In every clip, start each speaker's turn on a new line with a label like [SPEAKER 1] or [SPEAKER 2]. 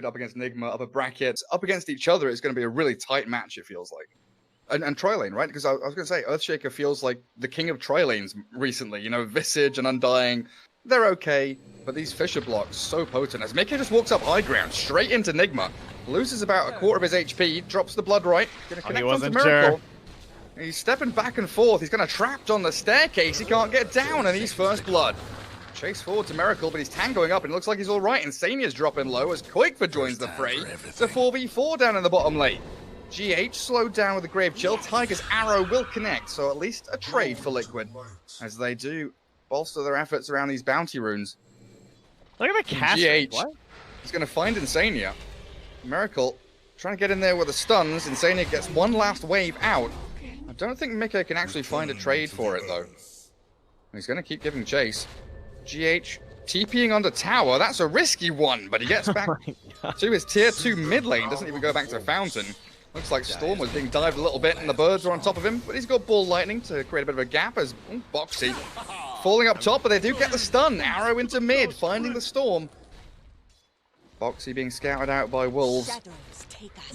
[SPEAKER 1] Up against Nigma, upper brackets, up against each other, it's going to be a really tight match, it feels like. And Troy Lane, right? Because I was going to say, Earthshaker feels like the king of Troy Lanes recently. You know, Visage and Undying, they're okay, but these Fissure blocks, so potent. As Mickey just walks up high ground, straight into Nigma, loses about a quarter of his HP, drops the Blood Right, going to connect onto Miracle. Sure. He's stepping back and forth, he's kind of trapped on the staircase, he can't get down, and he's first blood. Chase forward to Miracle, but he's tangoing up, and it looks like he's all right. Insania's dropping low as Koikfa joins the fray. It's a 4v4 down in the bottom lane. GH slowed down with a Grave Chill. Tiger's arrow will connect, so at least a trade for Liquid, as they do bolster their efforts around these bounty runes.
[SPEAKER 2] Look at the cast.
[SPEAKER 1] GH is going to find Insania. Miracle trying to get in there with the stuns. Insania gets one last wave out. I don't think Mika can actually find a trade for it, though. He's going to keep giving chase. GH TPing onto tower, that's a risky one, but he gets back to his tier 2 mid lane, doesn't even go back to the fountain. Looks like Storm was being dived a little bit and the birds are on top of him, but he's got Ball Lightning to create a bit of a gap as Boxy falling up top, but they do get the stun. Arrow into mid, finding the Storm. Boxy being scouted out by Wolves.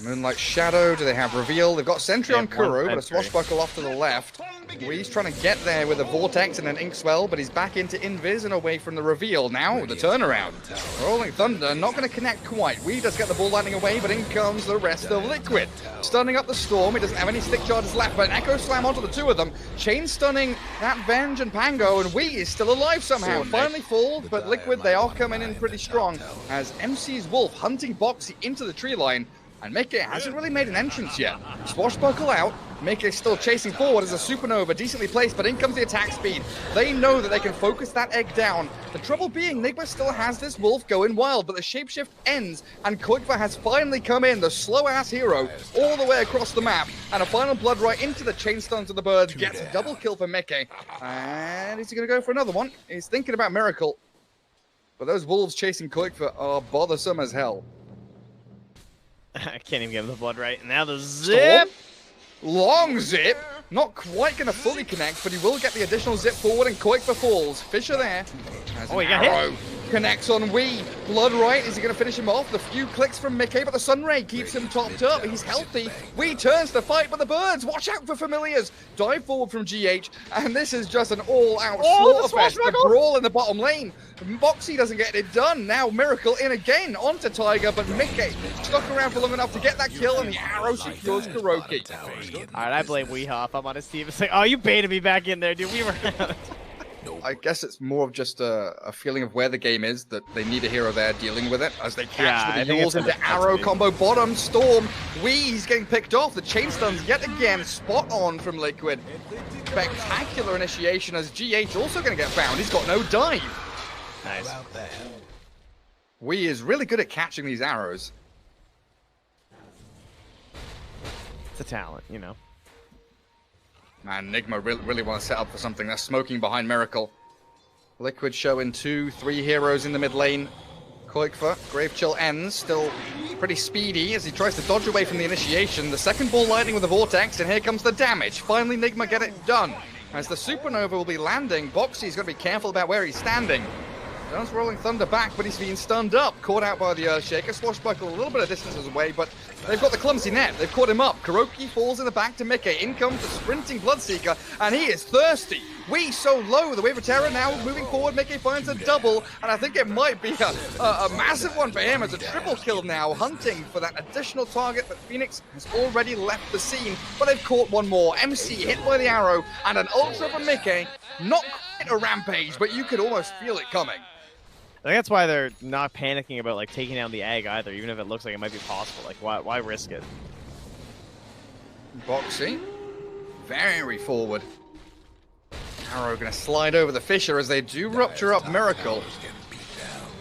[SPEAKER 1] Moonlight Shadow, do they have Reveal? They've got Sentry on Kuro, but a Swashbuckle off to the left. He's trying to get there with a Vortex and an Inkswell, but he's back into Invis and away from the Reveal. Now, the turnaround. Rolling Thunder, not going to connect quite. We just get the Ball Lightning away, but in comes the rest of Liquid. Stunning up the Storm, he doesn't have any stick charges left, but an Echo Slam onto the two of them. Chain stunning that Venge and Pango, and Wee is still alive somehow. Finally falls, but Liquid, they are coming in pretty strong, as MC's Wolf hunting Boxy into the tree line. And Mickey hasn't really made an entrance yet. Swashbuckle out. Mickey still chasing forward as a Supernova, decently placed, but in comes the attack speed. They know that they can focus that egg down. The trouble being, Nigma still has this wolf going wild, but the shapeshift ends, and Koikfa has finally come in, the slow-ass hero, all the way across the map, and a final blood right into the chain stuns of the birds, gets a double kill for Mickey. And is he going to go for another one? He's thinking about Miracle, but those wolves chasing Koikfa are bothersome as hell.
[SPEAKER 2] I can't even get him the blood right. And now the zip!
[SPEAKER 1] Long zip! Not quite going to fully connect, but he will get the additional zip forward, and Koikfa falls. Fissure there.
[SPEAKER 2] Oh, he got hit!
[SPEAKER 1] Connects on Wee. Blood right, is he going to finish him off? The few clicks from Mickey, but the Sunray keeps him topped up. He's healthy. Wee turns to fight, but the birds, watch out for Familiars. Dive forward from GH, and this is just an all-out slaughterfest. The brawl in the bottom lane. Boxy doesn't get it done. Now Miracle in again onto Tiger, but Mickey stuck around for long enough to get that kill, and the arrow secures Kuroki.
[SPEAKER 2] Alright, I blame Weehop. I'm on his team. It's like, oh, you baited me back in there, dude. We were out.
[SPEAKER 1] I guess it's more of just a feeling of where the game is, that they need a hero there dealing with it, as they catch with the Yules into arrow combo bottom. Storm, he's getting picked off. The chain stuns yet again, spot on from Liquid. Spectacular initiation as GH also going to get found. He's got no dive.
[SPEAKER 2] Nice.
[SPEAKER 1] Wee is really good at catching these arrows.
[SPEAKER 2] It's a talent, you know.
[SPEAKER 1] Man, Nigma really want to set up for something. They're smoking behind Miracle. Liquid showing 2-3 heroes in the mid lane. Koikfa, Grave Chill ends, still pretty speedy as he tries to dodge away from the initiation. The second Ball Lightning with the Vortex, and here comes the damage. Finally, Nigma get it done. As the Supernova will be landing, Boxy's got to be careful about where he's standing. Does Rolling Thunder back, but he's being stunned up. Caught out by the Earthshaker. Swashbuckle a little bit of distance away, but they've got the clumsy net. They've caught him up. Kuroki falls in the back to Mickey. In comes the sprinting Bloodseeker, and he is thirsty. Wee so low. The Wave of Terror now moving forward. Mickey finds a double, and I think it might be a massive one for him as a triple kill now, hunting for that additional target, but Phoenix has already left the scene. But they've caught one more. MC hit by the arrow, and an ultra from Mickey. Not quite a rampage, but you could almost feel it coming.
[SPEAKER 2] I think that's why they're not panicking about like taking down the egg either, even if it looks like it might be possible. Like, why risk it?
[SPEAKER 1] Boxy, very forward. Arrow gonna slide over the Fissure as they do rupture up Miracle.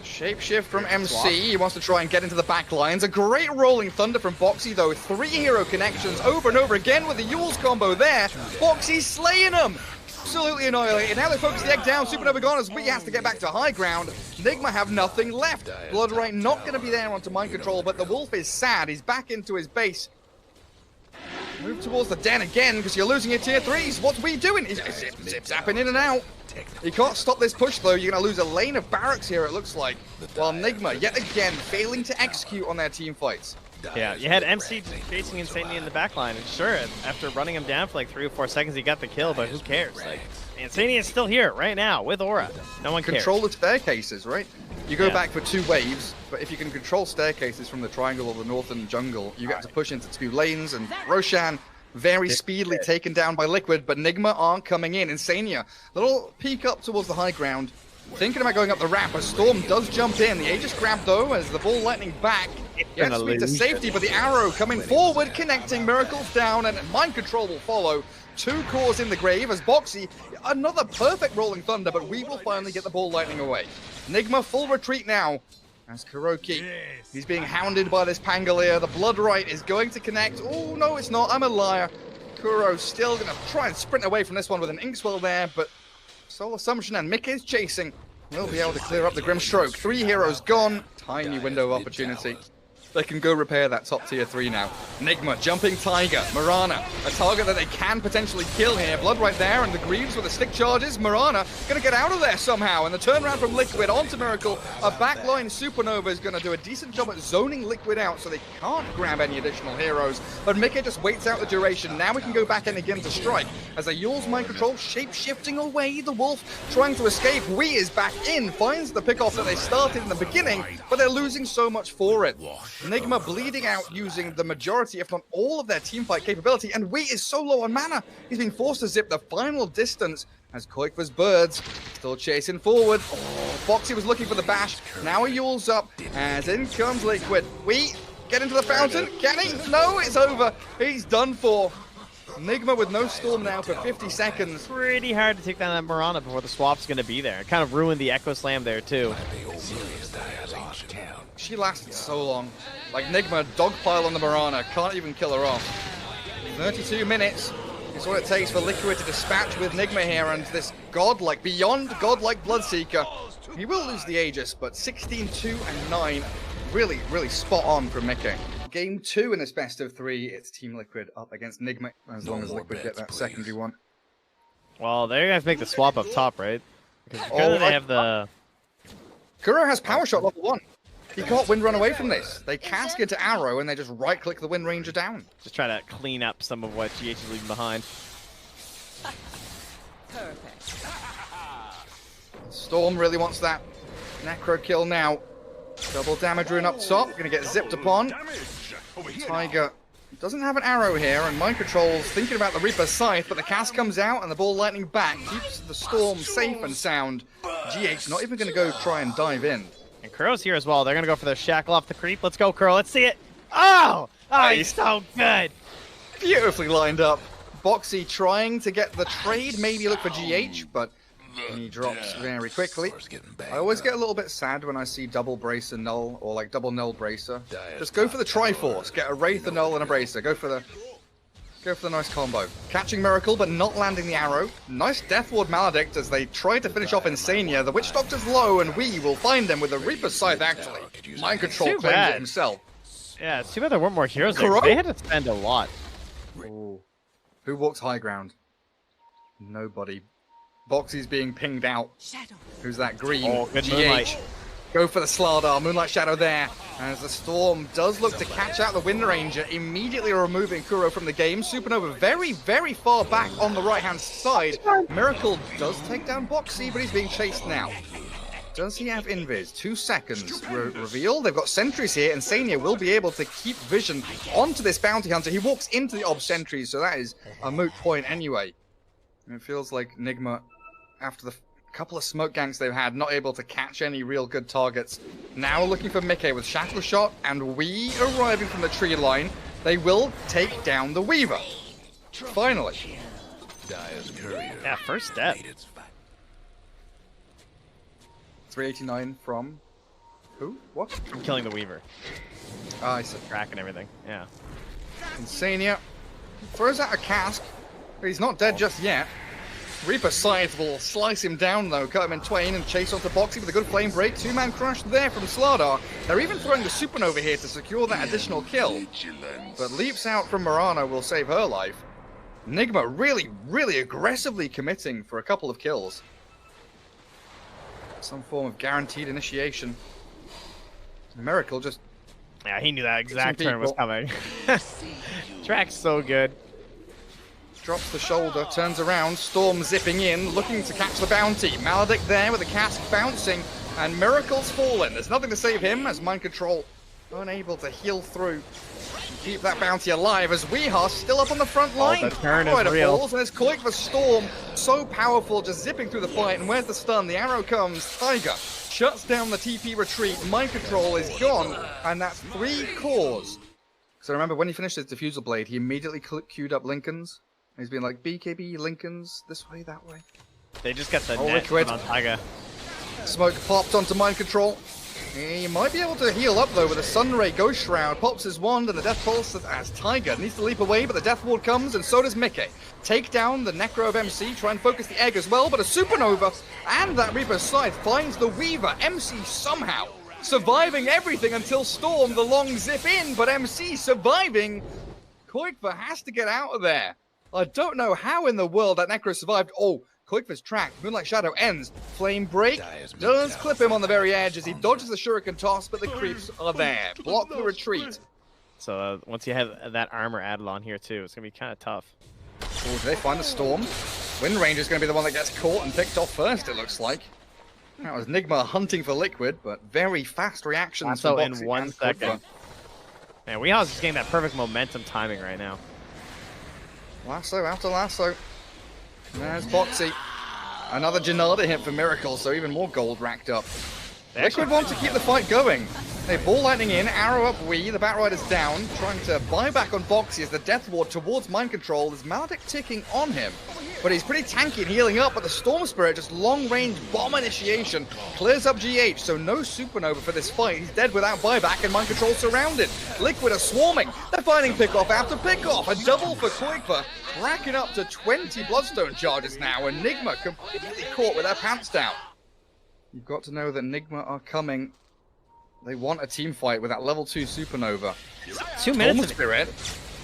[SPEAKER 1] Shapeshift from MC. He wants to try and get into the back lines. A great Rolling Thunder from Boxy though. 3 hero connections over and over again with the Yules combo there. Boxy's slaying them. Absolutely annihilated. Now they focus the egg down. Supernova gone as Wee has to get back to high ground. Nigma have nothing left. Blood Right not going to be there onto mind control, but the wolf is sad. He's back into his base. Move towards the den again, because you're losing your tier 3s. What's we doing? He's zip-zapping in and out. He can't stop this push, though. You're going to lose a lane of barracks here, it looks like. While Nigma, yet again, failing to execute on their team fights.
[SPEAKER 2] Yeah, you had MC chasing Insanity in the backline, and sure, after running him down for like 3 or 4 seconds, he got the kill, but who cares? Like, Insanity is still here right now with Aura. No one cares.
[SPEAKER 1] Control the staircases, right? You go back for 2 waves, but if you can control staircases from the triangle or the northern jungle, you get to push into 2 lanes, and Roshan very speedily taken down by Liquid, but Nigma aren't coming in. Insania, little peek up towards the high ground, thinking about going up the ramp. A Storm does jump in. The Aegis grab, though, as the ball lightning back. Gets me to safety, but the arrow coming forward, connecting. Miracle's down, and Mind Control will follow. 2 cores in the grave as Boxy, another perfect Rolling Thunder, but we will finally get the ball lightning away. Nigma full retreat now. As Kuroki, he's being hounded by this Pangolier. The Blood Right is going to connect. Oh, no, it's not. I'm a liar. Kuro's still going to try and sprint away from this one with an Inkswell there, but Soul Assumption and Mick is chasing. We'll be able to clear up the Grim Stroke. 3 heroes gone. Tiny window of opportunity. They can go repair that top tier 3 now. Nigma, Jumping Tiger, Mirana, a target that they can potentially kill here. Blood right there, and the Greaves with the stick charges. Mirana gonna get out of there somehow, and the turnaround from Liquid onto Miracle. A backline Supernova is gonna do a decent job at zoning Liquid out, so they can't grab any additional heroes. But Mickey just waits out the duration. Now we can go back in again to strike. As they Yule's Mind Control, shape-shifting away. The Wolf trying to escape. Wee is back in, finds the pick-off that they started in the beginning, but they're losing so much for it. Nigma bleeding out using the majority, if not all, of their teamfight capability, and Wee is so low on mana, he's being forced to zip the final distance as Koikva's birds still chasing forward. Oh, Boxy was looking for the bash, now he Yules up, as in comes Liquid. Wee, get into the fountain, can he? No, it's over, he's done for. Nigma with no Storm now for 50 seconds.
[SPEAKER 2] Pretty hard to take down that Mirana before the swap's going to be there. It kind of ruined the Echo Slam there, too.
[SPEAKER 1] She lasted so long. Like Nigma, dogpile on the Mirana, can't even kill her off. 32 minutes is what it takes for Liquid to dispatch with Nigma here, and this godlike, beyond godlike Bloodseeker. He will lose the Aegis, but 16-2 and 9, really, really spot on from Mickey. Game 2 in this best of 3, it's Team Liquid up against Nigma, as long as Liquid get that secondary one.
[SPEAKER 2] Well, they're going to make the swap up top, right? Because they have the...
[SPEAKER 1] Kuro has Power Shot level 1. He can't wind run away from this. They cast into Arrow and they just right-click the Wind Ranger down.
[SPEAKER 2] Just try to clean up some of what GH is leaving behind.
[SPEAKER 3] Perfect.
[SPEAKER 1] Storm really wants that Necro kill now. Double damage rune up top. Gonna get zipped upon. Tiger doesn't have an arrow here, and Mind Control's thinking about the Reaper's Scythe, but the cast comes out and the ball lightning back keeps the Storm safe and sound. GH not even gonna go try and dive in.
[SPEAKER 2] And Kuro's here as well. They're going to go for their shackle off the creep. Let's go, Kuro. Let's see it. Oh! Oh, he's so good.
[SPEAKER 1] Beautifully lined up. Boxy trying to get the trade, maybe look for GH, but he drops very quickly. I always get a little bit sad when I see double Bracer Null, or like double Null Bracer. Just go for the Triforce. Get a Wraith, a Null, and a Bracer. Go for the nice combo. Catching Miracle, but not landing the arrow. Nice Death Ward Maledict as they try to finish off Insania. The Witch Doctor's low, and we will find them with a Reaper's Scythe, actually. Mind Control claims it himself.
[SPEAKER 2] Yeah, it's too bad there weren't more heroes there. They had to spend a lot.
[SPEAKER 1] Ooh. Who walks high ground? Nobody. Boxy's being pinged out. Who's that green?
[SPEAKER 2] Oh, good
[SPEAKER 1] GH.
[SPEAKER 2] Moonlight.
[SPEAKER 1] Go for the Slardar, Moonlight Shadow there. As the Storm does look to catch out the Wind Ranger, immediately removing Kuro from the game. Supernova very, very far back on the right-hand side. Miracle does take down Boxy, but he's being chased now. Does he have Invis? 2 seconds. Reveal. They've got sentries here, and Sania will be able to keep vision onto this bounty hunter. He walks into the Ob sentries, so that is a moot point anyway. And it feels like Nigma, after the couple of smoke ganks they've had, not able to catch any real good targets. Now looking for Mickey with Shackle Shot, and Wee arriving from the tree line. They will take down the Weaver. Finally.
[SPEAKER 2] Yeah, first step.
[SPEAKER 1] 389 from... Who? What?
[SPEAKER 2] I'm killing the Weaver.
[SPEAKER 1] I see.
[SPEAKER 2] Crack and everything. Yeah.
[SPEAKER 1] Insania throws out a cask, but he's not dead just yet. Reaper Scythe will slice him down though, cut him in twain and chase onto Boxy with a good flame break. Two-man crush there from Slardar. They're even throwing the Supernova here to secure that additional kill. But leaps out from Mirana will save her life. Nigma really aggressively committing for a couple of kills. Some form of guaranteed initiation. Miracle just...
[SPEAKER 2] Yeah, he knew that exact turn was coming. Track's so good.
[SPEAKER 1] Drops the shoulder, turns around, Storm zipping in, looking to catch the bounty. Maledict there with the cask bouncing, and Miracle's fallen. There's nothing to save him as Mind Control unable to heal through. Keep that bounty alive as Weeha still up on the front line.
[SPEAKER 2] The turn is real.
[SPEAKER 1] Falls, and it's Koik for Storm, so powerful, just zipping through the fight. And where's the stun? The arrow comes. Tiger shuts down the TP retreat. Mind Control is gone, and that's 3 cores. So remember, when he finished his Diffusal Blade, he immediately queued up Lincolns. He's been like, BKB, Lincolns, this way, that way.
[SPEAKER 2] They just got the net on Tiger.
[SPEAKER 1] Smoke popped onto Mind Control. He might be able to heal up though with a Sunray Ghost Shroud. Pops his wand and the Death Pulse as Tiger needs to leap away, but the Death Ward comes and so does Mickey. Take down the Necro of MC, try and focus the egg as well, but a Supernova and that Reaper's Scythe finds the Weaver. MC somehow surviving everything until Storm, the long zip in, but MC surviving. Koikva has to get out of there. I don't know how in the world that Necro survived. Oh, Koikva's track, Moonlight Shadow ends. Flame Break does clip him on the very edge as he dodges the Shuriken toss, but the creeps are there. Block the retreat.
[SPEAKER 2] So once you have that armor added on here too, it's going to be kind of tough.
[SPEAKER 1] Oh, do they find the Storm? Wind Ranger's going to be the one that gets caught and picked off first, it looks like. That was Nigma hunting for Liquid, but very fast reactions
[SPEAKER 2] so
[SPEAKER 1] from
[SPEAKER 2] in 1 second. Man, Weeha's just getting that perfect momentum timing right now.
[SPEAKER 1] Lasso after lasso. There's Boxy. Another Janada hit for Miracle, so even more gold racked up. Liquid want to keep the fight going. They ball lightning in, arrow up Wii, the Batrider's down, trying to buy back on Boxy as the Death Ward towards Mind Control. There's Maledict ticking on him, but he's pretty tanky and healing up, but the Storm Spirit, just long-range bomb initiation, clears up GH, so no Supernova for this fight. He's dead without buyback and Mind Control surrounded. Liquid are swarming. They're finding pickoff after pickoff. A double for Koikva, racking up to 20 Bloodstone charges now, and Nigma completely caught with their pants down. You've got to know that Nigma are coming. They want a team fight with that level 2 Supernova.
[SPEAKER 2] 2 minutes of
[SPEAKER 1] Spirit.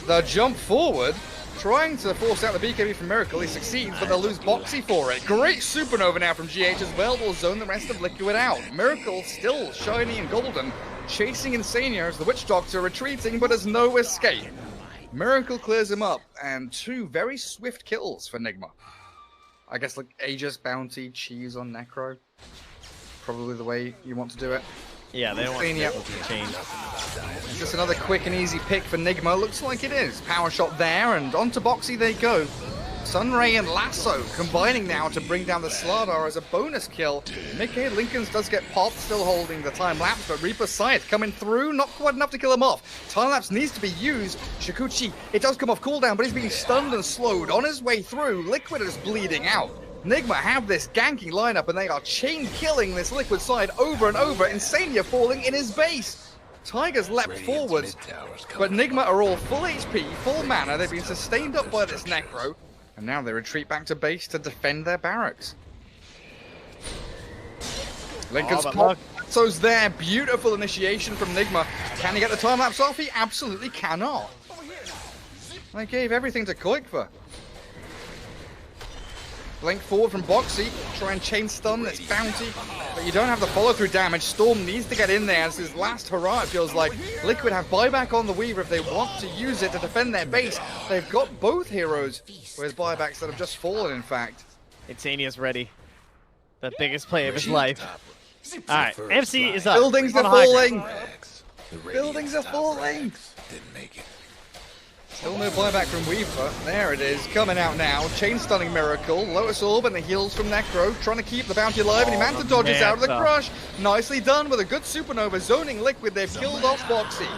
[SPEAKER 1] The jump forward, trying to force out the BKB from Miracle. He succeeds, but they'll lose Boxy for it. Great Supernova now from GH as well. Will zone the rest of Liquid out. Miracle still shiny and golden, chasing Insania as the Witch Doctor retreating, but has no escape. Miracle clears him up, and 2 very swift kills for Nigma. I guess like Aegis, Bounty, Cheese on Necro. Probably the way you want to do it.
[SPEAKER 2] Yeah, they don't want to change.
[SPEAKER 1] Just another quick and easy pick for Nigma. Looks like it is. Power shot there, and onto Boxy they go. Sunray and Lasso combining now to bring down the Slardar as a bonus kill. Mickey Lincoln's does get popped, still holding the time lapse, but Reaper Scythe coming through, not quite enough to kill him off. Time lapse needs to be used. Shikuchi, it does come off cooldown, but he's being stunned and slowed. On his way through, Liquid is bleeding out. Nigma have this ganking lineup, and they are chain killing this Liquid side over and over. Insania falling in his base. Tiger's leapt forwards, but Nigma are all full HP, full mana. They've been sustained up by this Necro, and now they retreat back to base to defend their barracks. Lincoln's pop. So's there. Beautiful initiation from Nigma. Can he get the time lapse off? He absolutely cannot. They gave everything to Koikva. Blink forward from Boxy, try and chain stun this bounty, but you don't have the follow-through damage. Storm needs to get in there as his last hurrah, it feels like. Liquid have buyback on the Weaver if they want to use it to defend their base. They've got both heroes with buybacks that have just fallen, in fact.
[SPEAKER 2] Insania's ready. The biggest play of his life. Alright, MC is up.
[SPEAKER 1] Buildings are falling! Buildings are falling!
[SPEAKER 3] Didn't make it.
[SPEAKER 1] Still no buyback from Weaver. There it is, coming out now. Chain stunning Miracle. Lotus Orb and the heals from Necro. Trying to keep the bounty alive, and Manta dodges out of the crush. Nicely done with a good Supernova. Zoning Liquid, they've killed off Boxy.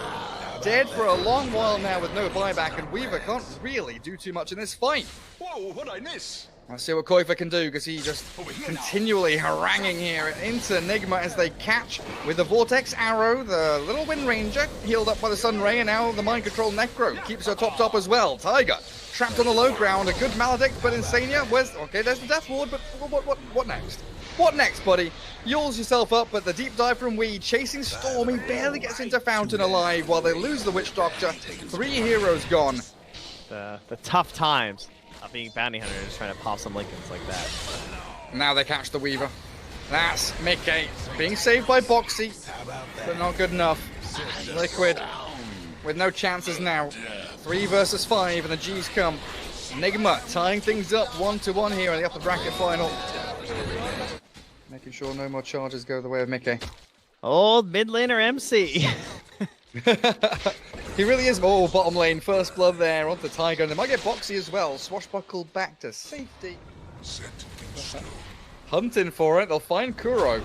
[SPEAKER 1] Dead for a long while now with no buyback, and Weaver can't really do too much in this fight.
[SPEAKER 3] Whoa, what'd I miss?
[SPEAKER 1] Let's see what Koifa can do, because he just continually haranguing here into Nigma as they catch with the Vortex Arrow. The little Wind Ranger healed up by the Sun Ray, and now the Mind Control Necro keeps her topped up as well. Tiger trapped on the low ground, a good Maledict, but Insania, okay, there's the Death Ward, but what next? What next, buddy? Yules yourself up, but the deep dive from Wee, chasing Storm, he barely gets into Fountain alive while they lose the Witch Doctor. 3 heroes gone.
[SPEAKER 2] The tough times of being bounty hunters, trying to pop some Lincolns like that.
[SPEAKER 1] Now they catch the Weaver. That's Mickey being saved by Boxy, but not good enough. Liquid with no chances now. 3 versus 5, and the G's come. Nigma tying things up 1-1 here in the upper bracket final. Making sure no more charges go the way of Mickey.
[SPEAKER 2] Old mid laner MC.
[SPEAKER 1] He really is. Oh, bottom lane, first blood there onto Tiger, and they might get Boxy as well. Swashbuckle back to safety. Hunting for it, they'll find Kuro.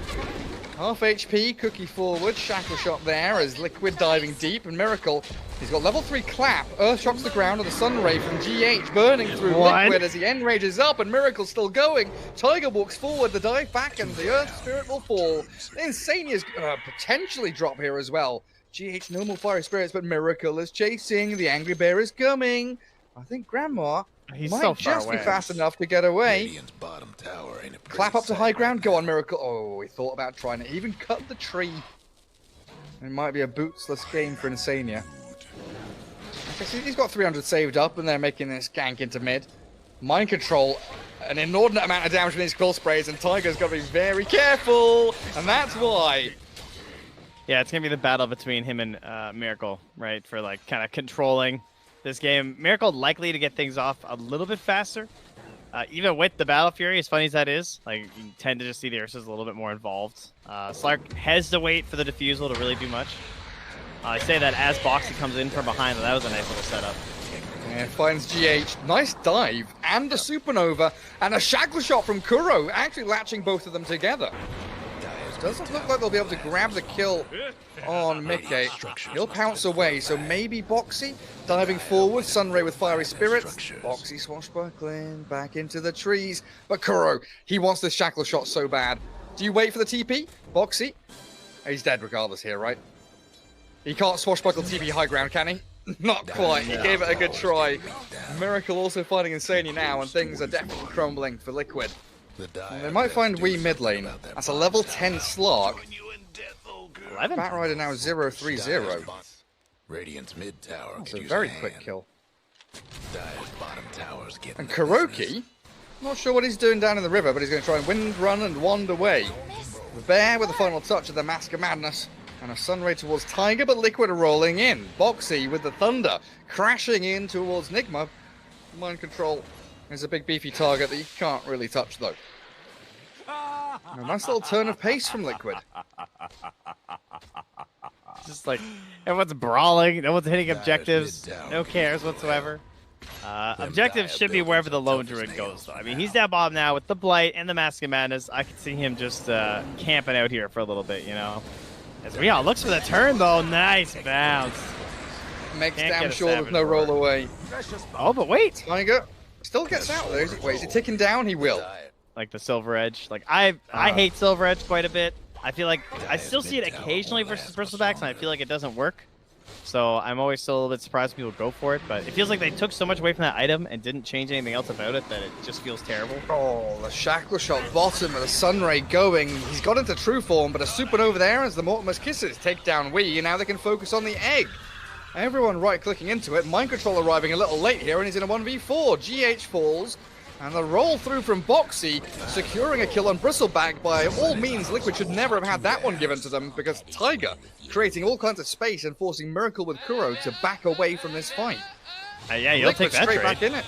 [SPEAKER 1] Half HP, Cookie forward, Shackle Shot there as Liquid diving deep, and Miracle, he's got level 3 clap. Earth shocks the ground with a Sun Ray from GH burning through Liquid as the end rages up, and Miracle's still going. Tiger walks forward, the dive back, and the Earth Spirit will fall. Insania's potentially drop here as well. GH no more Fiery Spirits, but Miracle is chasing. The Angry Bear is coming. I think Grandma might just be fast enough to get away.
[SPEAKER 3] Bottom tower ain't
[SPEAKER 1] Clap up to high ground. Go on, Miracle. Oh, he thought about trying to even cut the tree. It might be a bootsless game for Insania. Okay, he's got 300 saved up, and they're making this gank into mid. Mind Control, an inordinate amount of damage with these quill sprays, and Tiger's got to be very careful, and that's why.
[SPEAKER 2] Yeah, it's going to be the battle between him and Miracle, right, for like kind of controlling this game. Miracle likely to get things off a little bit faster. Even with the Battle Fury, as funny as that is, like you tend to just see the Ursa's a little bit more involved. Slark has to wait for the defusal to really do much. I say that as Boxy comes in from behind, but that was a nice little setup.
[SPEAKER 1] Yeah, finds GH. Nice dive, and a Supernova, and a Shackle Shot from Kuro, actually latching both of them together. Doesn't look like they'll be able to grab the kill on Mickey. He'll pounce away, so maybe Boxy diving forward. Sunray with Fiery Spirits. Boxy swashbuckling back into the trees. But Kuro, he wants this Shackle Shot so bad. Do you wait for the TP? Boxy? He's dead regardless here, right? He can't swashbuckle TP high ground, can he? Not quite. He gave it a good try. Miracle also fighting Insania now, and things are definitely crumbling for Liquid. They might find Wee mid lane. That's a level 10 Slark.
[SPEAKER 2] 11?
[SPEAKER 1] Batrider now 0-3-0.
[SPEAKER 3] Radiant's mid tower.
[SPEAKER 1] That's a very quick kill.
[SPEAKER 3] Bottom tower's getting
[SPEAKER 1] And Kuroki, not sure what he's doing down in the river, but he's going to try and wind run and wand away. The Bear with the final touch of the Mask of Madness. And a Sunray towards Tiger, but Liquid are rolling in. Boxy with the Thunder, crashing in towards Nigma. Mind Control is a big beefy target that you can't really touch, though. A nice little turn of pace from Liquid.
[SPEAKER 2] Just like, everyone's brawling, no one's hitting objectives, no cares whatsoever. Objectives should be wherever the Lone Druid goes, though. I mean, he's down bottom now with the Blight and the Mask of Madness. I could see him just camping out here for a little bit, you know? As Rion looks for the turn, though. Nice bounce.
[SPEAKER 1] Makes damn sure there's no roll away.
[SPEAKER 2] Oh, but wait.
[SPEAKER 1] Tiger still gets out there. Wait, is he ticking down? He will.
[SPEAKER 2] Like the Silver Edge. Like, I hate Silver Edge quite a bit. I feel like I still see it occasionally versus Bristlebacks, and I feel like it doesn't work. So I'm always still a little bit surprised when people go for it, but it feels like they took so much away from that item and didn't change anything else about it that it just feels terrible.
[SPEAKER 1] Oh, the Shackle Shot bottom with a Sunray going. He's got into true form, but a Supernova there as the Mortimer's Kisses take down Wee, and now they can focus on the egg. Everyone right-clicking into it. Mind Control arriving a little late here, and he's in a 1v4. GH falls. And the roll through from Boxy, securing a kill on Bristleback. By all means, Liquid should never have had that one given to them, because Tiger creating all kinds of space and forcing Miracle with Kuro to back away from this fight.
[SPEAKER 2] Yeah, you'll take that
[SPEAKER 1] straight back in it.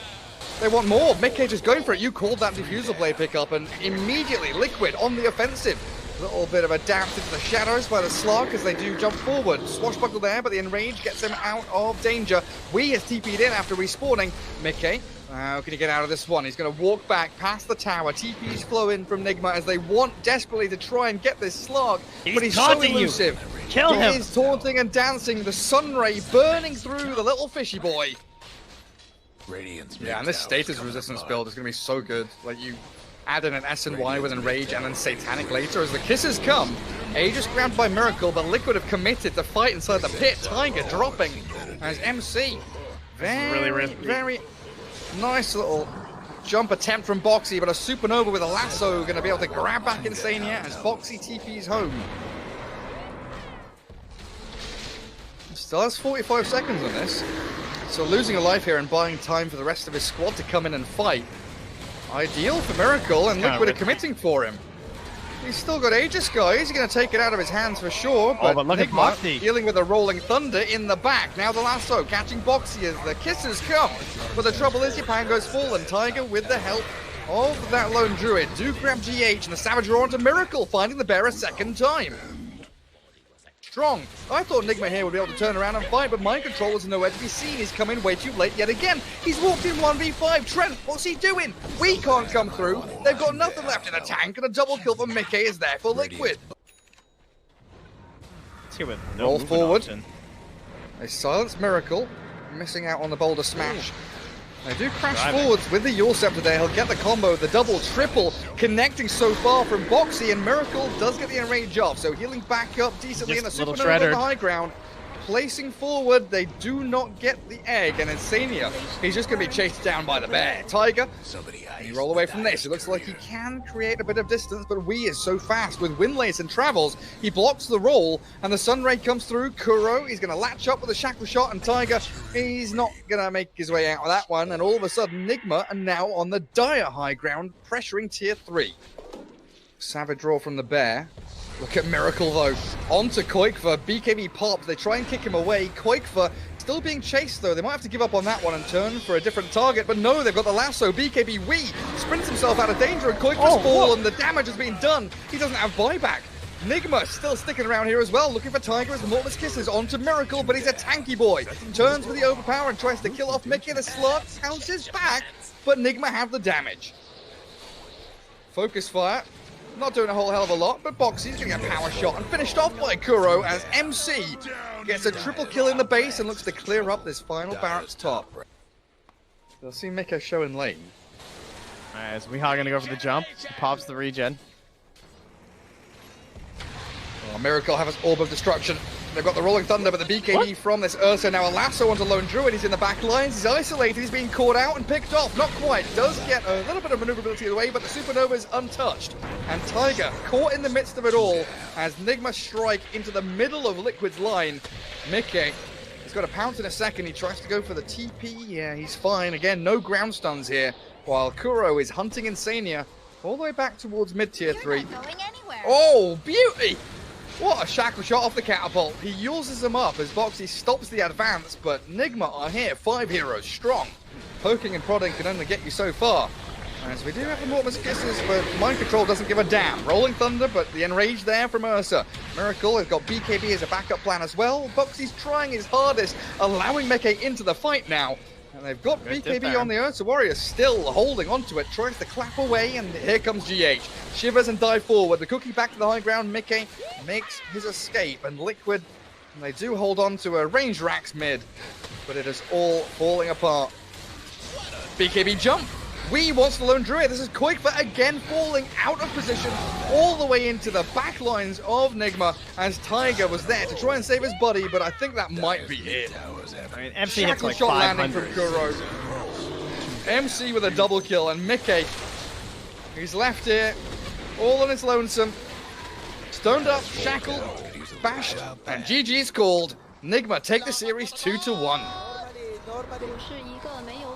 [SPEAKER 1] They want more. Midcage is going for it. You called that Diffusal Blade pickup, and immediately Liquid on the offensive. A little bit of a damped into the shadows by the Slark as they do jump forward. Swashbuckle there, but the Enrage gets him out of danger. Wee is TP'd in after respawning. Mickey, how can he get out of this one? He's going to walk back past the tower. TP's flow in from Nigma as they want desperately to try and get this Slark. But he's so elusive.
[SPEAKER 2] Kill him.
[SPEAKER 1] He is taunting and dancing. The Sunray burning through the little fishy boy.
[SPEAKER 3] Radiant's
[SPEAKER 1] Yeah, and this
[SPEAKER 3] mid
[SPEAKER 1] status
[SPEAKER 3] tower's
[SPEAKER 1] resistance
[SPEAKER 3] coming
[SPEAKER 1] build is going to be so good. Like, you add in an S and Y with Enrage and then Satanic later as the kisses come. Aegis grabbed by Miracle, but Liquid have committed to fight inside the pit. Tiger dropping as MC. Very,
[SPEAKER 2] really
[SPEAKER 1] very nice little jump attempt from Boxy, but a Supernova with a lasso going to be able to grab back Insania as Boxy TP's home. Still has 45 seconds on this. So losing a life here and buying time for the rest of his squad to come in and fight. Ideal for Miracle, and Liquid are committing for him. He's still got Aegis, guys. He's going to take it out of his hands for sure. But
[SPEAKER 2] look at
[SPEAKER 1] Nigma
[SPEAKER 2] Boxy
[SPEAKER 1] dealing with a Rolling Thunder in the back. Now the lasso catching Boxy as the kisses come. But the trouble is Yapango's fallen. Tiger with the help of that lone druid do grab GH, and the Savage Roar onto Miracle, finding the bear a second time. Strong. I thought Nigma here would be able to turn around and fight, but Mind Control was nowhere to be seen. He's come in way too late yet again. He's walked in 1v5. Trent, what's he doing? We can't come through. They've got nothing left in the tank, and a double kill from Mickey is there for Liquid.
[SPEAKER 2] Roll
[SPEAKER 1] forward.
[SPEAKER 2] Option.
[SPEAKER 1] They silence Miracle, missing out on the boulder smash. They do crash
[SPEAKER 2] Driving.
[SPEAKER 1] forwards with the Yule Scepter there. He'll get the combo, the double, triple, connecting so far from Boxy, and Miracle does get the enrage off. So healing back up decently in the
[SPEAKER 2] Just a little
[SPEAKER 1] Supernova on
[SPEAKER 2] shredder.
[SPEAKER 1] the high ground. Placing forward, they do not get the egg, and Insania, he's just going to be chased down by the bear. Tiger,
[SPEAKER 3] Somebody
[SPEAKER 1] and you roll away from this. It looks like he can create a bit of distance, but Wii is so fast with Windlace and travels. He blocks the roll, and the Sunray comes through. Kuro, he's going to latch up with a shackle shot, and Tiger, he's not going to make his way out of that one. And all of a sudden, Nigma are now on the dire high ground, pressuring tier 3. Savage draw from the bear. Look at Miracle, though. On to Koikva. BKB pops. They try and kick him away. Koikva still being chased, though. They might have to give up on that one and turn for a different target. But no, they've got the lasso. BKB Wii sprints himself out of danger, and Koikva's fall, and the damage has been done. He doesn't have buyback. Nigma still sticking around here as well, looking for Tiger as the Mortis kisses onto Miracle, but he's a tanky boy. Turns for the overpower and tries to kill off Mickey. The slug pounces back, but Nigma have the damage. Focus fire. Not doing a whole hell of a lot, but Boxy's getting a power shot and finished off by Kuro as MC gets a triple kill in the base and looks to clear up this final barracks top. They'll see Miko showing lane.
[SPEAKER 2] Alright, is Weehaw gonna go for the jump? He pops the regen.
[SPEAKER 1] Oh, Miracle have his Orb of Destruction. They've got the Rolling Thunder, but the BKB from this Ursa now a lasso onto Lone Druid. He's in the back lines. He's isolated. He's being caught out and picked off. Not quite. Does get a little bit of maneuverability of the way, but the Supernova is untouched. And Tiger caught in the midst of it all as Nigma strike into the middle of Liquid's line. Mickey, he's got a pounce in a second. He tries to go for the TP. Yeah, he's fine. Again, no ground stuns here. While Kuro is hunting Insania all the way back towards mid-tier 3. Oh, beauty! What a shackle shot off the catapult. He uses them up as Boxy stops the advance, but Nigma are here, 5 heroes strong. Poking and prodding can only get you so far. As we do have the Mortimer's Kisses, but Mind Control doesn't give a damn. Rolling Thunder, but the Enrage there from Ursa. Miracle has got BKB as a backup plan as well. Boxy's trying his hardest, allowing Meke into the fight now. And they've got BKB on the Ursa Warrior, still holding onto it, tries to clap away, and here comes GH. Shivers and dive forward. The cookie back to the high ground. Mickey makes his escape, and Liquid, and they do hold on to a range Rax mid, but it is all falling apart. BKB jump. Wii wants the Lone Druid. This is Koikva again falling out of position all the way into the back lines of Nigma as Tiger was there to try and save his buddy, but I think that might be it.
[SPEAKER 2] I mean, MC hits
[SPEAKER 1] Shackle
[SPEAKER 2] like
[SPEAKER 1] shot
[SPEAKER 2] 500.
[SPEAKER 1] landing from Kuro. MC with a double kill, and Mickey, he's left here all on his lonesome. Stoned up, shackled, bashed, and GG's called. Nigma take the series 2-1.
[SPEAKER 4] 我是一个没有